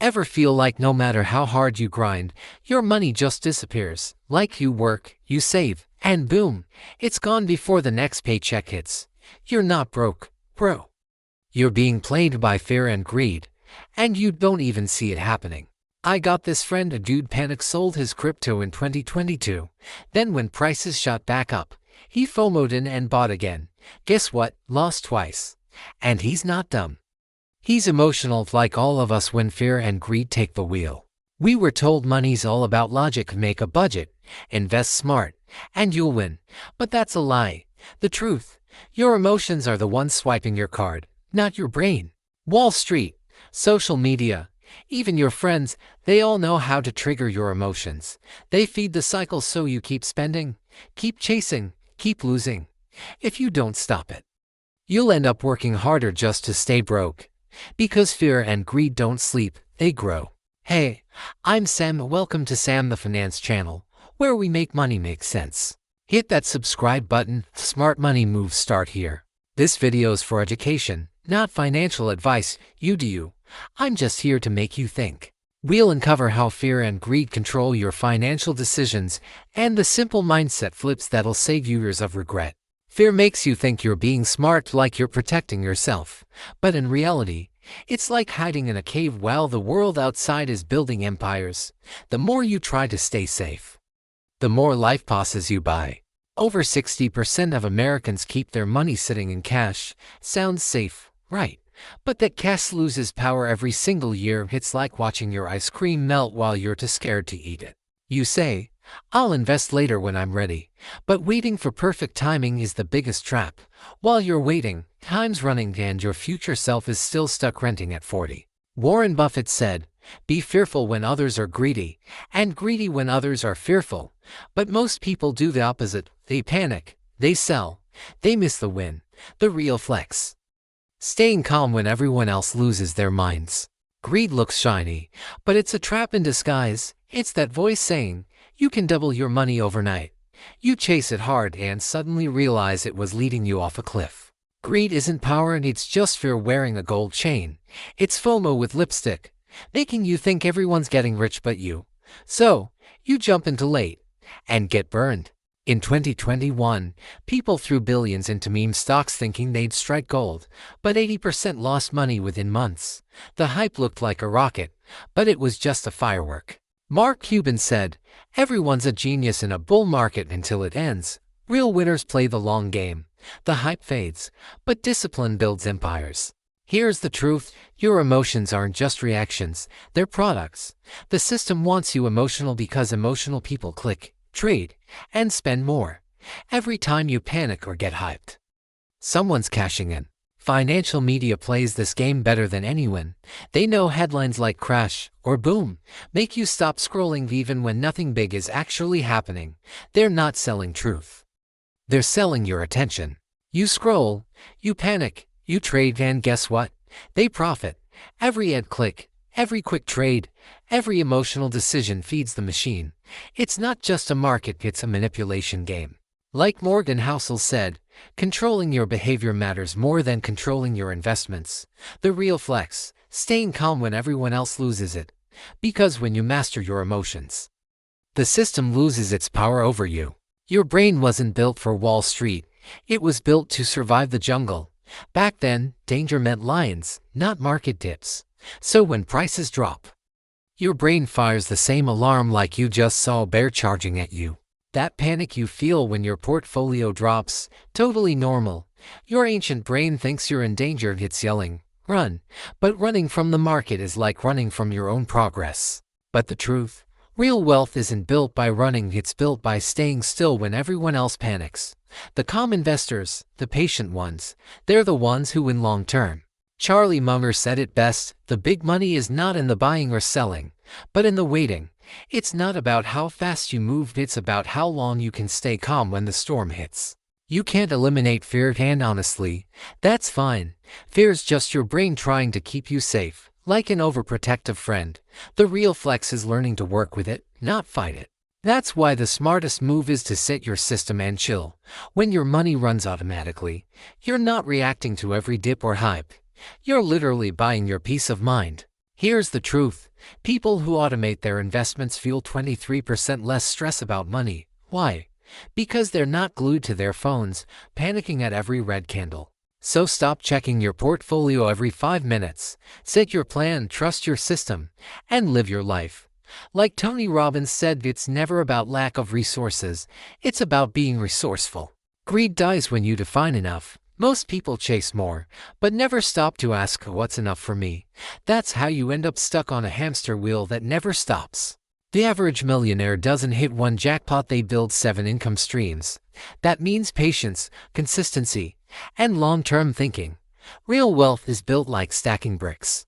Ever feel like no matter how hard you grind, your money just disappears? Like you work, you save, and boom, it's gone before the next paycheck hits. You're not broke, bro. You're being played by fear and greed, and you don't even see it happening. I got this friend, a dude panic sold his crypto in 2022. Then when prices shot back up, he FOMO'd in and bought again. Guess what? Lost twice. And he's not dumb. He's emotional like all of us when fear and greed take the wheel. We were told money's all about logic. Make a budget, invest smart, and you'll win. But that's a lie. The truth, your emotions are the ones swiping your card, not your brain. Wall Street, social media, even your friends, they all know how to trigger your emotions. They feed the cycle so you keep spending, keep chasing, keep losing. If you don't stop it, you'll end up working harder just to stay broke. Because fear and greed don't sleep, they grow. Hey, I'm Sam. Welcome to Sam the Finance channel, where we make money make sense. Hit that subscribe button. Smart money moves start here. This video's for education, not financial advice. You do you. I'm just here to make you think. We'll uncover how fear and greed control your financial decisions and the simple mindset flips that'll save you years of regret. Fear makes you think you're being smart, like you're protecting yourself. But in reality, it's like hiding in a cave while the world outside is building empires. The more you try to stay safe, the more life passes you by. Over 60% of Americans keep their money sitting in cash. Sounds safe, right? But that cash loses power every single year. It's like watching your ice cream melt while you're too scared to eat it. You say, I'll invest later when I'm ready. But waiting for perfect timing is the biggest trap. While you're waiting, time's running and your future self is still stuck renting at 40. Warren Buffett said, be fearful when others are greedy, and greedy when others are fearful. But most people do the opposite. They panic, they sell, they miss the win, the real flex. Staying calm when everyone else loses their minds. Greed looks shiny, but it's a trap in disguise. It's that voice saying, you can double your money overnight. You chase it hard and suddenly realize it was leading you off a cliff. Greed isn't power, and it's just fear wearing a gold chain. It's FOMO with lipstick, making you think everyone's getting rich but you. So, you jump into late and get burned. In 2021, people threw billions into meme stocks thinking they'd strike gold, but 80% lost money within months. The hype looked like a rocket, but it was just a firework. Mark Cuban said, everyone's a genius in a bull market until it ends. Real winners play the long game. The hype fades, but discipline builds empires. Here's the truth, your emotions aren't just reactions, they're products. The system wants you emotional because emotional people click, trade, and spend more. Every time you panic or get hyped, someone's cashing in. Financial media plays this game better than anyone. They know headlines like crash or boom make you stop scrolling even when nothing big is actually happening. They're not selling truth. They're selling your attention. You scroll, you panic, you trade, and guess what? They profit. Every ad click, every quick trade, every emotional decision feeds the machine. It's not just a market, it's a manipulation game. Like Morgan Housel said, controlling your behavior matters more than controlling your investments. The real flex, staying calm when everyone else loses it. Because when you master your emotions, the system loses its power over you. Your brain wasn't built for Wall Street. It was built to survive the jungle. Back then, danger meant lions, not market dips. So when prices drop, your brain fires the same alarm like you just saw a bear charging at you. That panic you feel when your portfolio drops, totally normal. Your ancient brain thinks you're in danger. It's yelling, run. But running from the market is like running from your own progress. But the truth, real wealth isn't built by running, it's built by staying still when everyone else panics. The calm investors, the patient ones, they're the ones who win long term. Charlie Munger said it best, the big money is not in the buying or selling, but in the waiting. It's not about how fast you move, it's about how long you can stay calm when the storm hits. You can't eliminate fear, and honestly, that's fine. Fear's just your brain trying to keep you safe, like an overprotective friend. The real flex is learning to work with it, not fight it. That's why the smartest move is to set your system and chill. When your money runs automatically, you're not reacting to every dip or hype. You're literally buying your peace of mind. Here's the truth. People who automate their investments feel 23% less stress about money. Why? Because they're not glued to their phones, panicking at every red candle. So stop checking your portfolio every 5 minutes. Set your plan, trust your system, and live your life. Like Tony Robbins said, it's never about lack of resources, it's about being resourceful. Greed dies when you define enough. Most people chase more, but never stop to ask, what's enough for me? That's how you end up stuck on a hamster wheel that never stops. The average millionaire doesn't hit one jackpot, they build 7 income streams. That means patience, consistency, and long-term thinking. Real wealth is built like stacking bricks,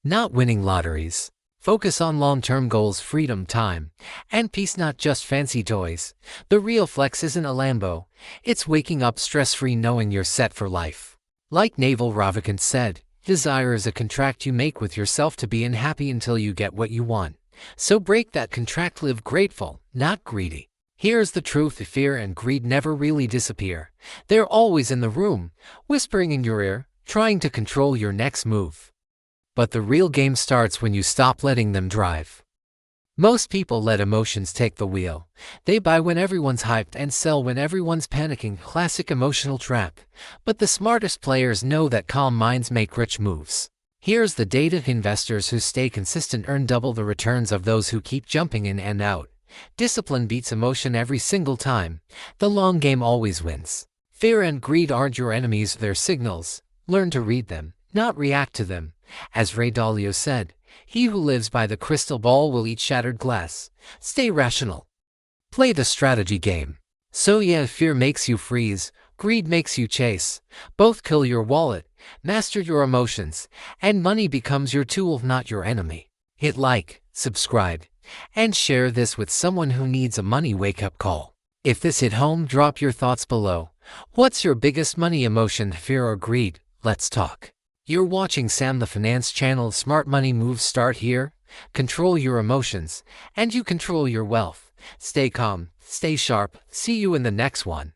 not winning lotteries. Focus on long-term goals, freedom, time, and peace, not just fancy toys. The real flex isn't a Lambo. It's waking up stress-free knowing you're set for life. Like Naval Ravikant said, desire is a contract you make with yourself to be unhappy until you get what you want. So break that contract, live grateful, not greedy. Here's the truth, fear and greed never really disappear. They're always in the room, whispering in your ear, trying to control your next move. But the real game starts when you stop letting them drive. Most people let emotions take the wheel. They buy when everyone's hyped and sell when everyone's panicking. Classic emotional trap. But the smartest players know that calm minds make rich moves. Here's the data. Investors who stay consistent earn double the returns of those who keep jumping in and out. Discipline beats emotion every single time. The long game always wins. Fear and greed aren't your enemies, they're signals. Learn to read them, not react to them. As Ray Dalio said, he who lives by the crystal ball will eat shattered glass. Stay rational. Play the strategy game. So yeah, fear makes you freeze, greed makes you chase. Both kill your wallet, master your emotions, and money becomes your tool, not your enemy. Hit like, subscribe, and share this with someone who needs a money wake-up call. If this hit home, drop your thoughts below. What's your biggest money emotion, fear or greed? Let's talk. You're watching Sam the Finance Channel. Smart money moves start here. Control your emotions, and you control your wealth. Stay calm, stay sharp. See you in the next one.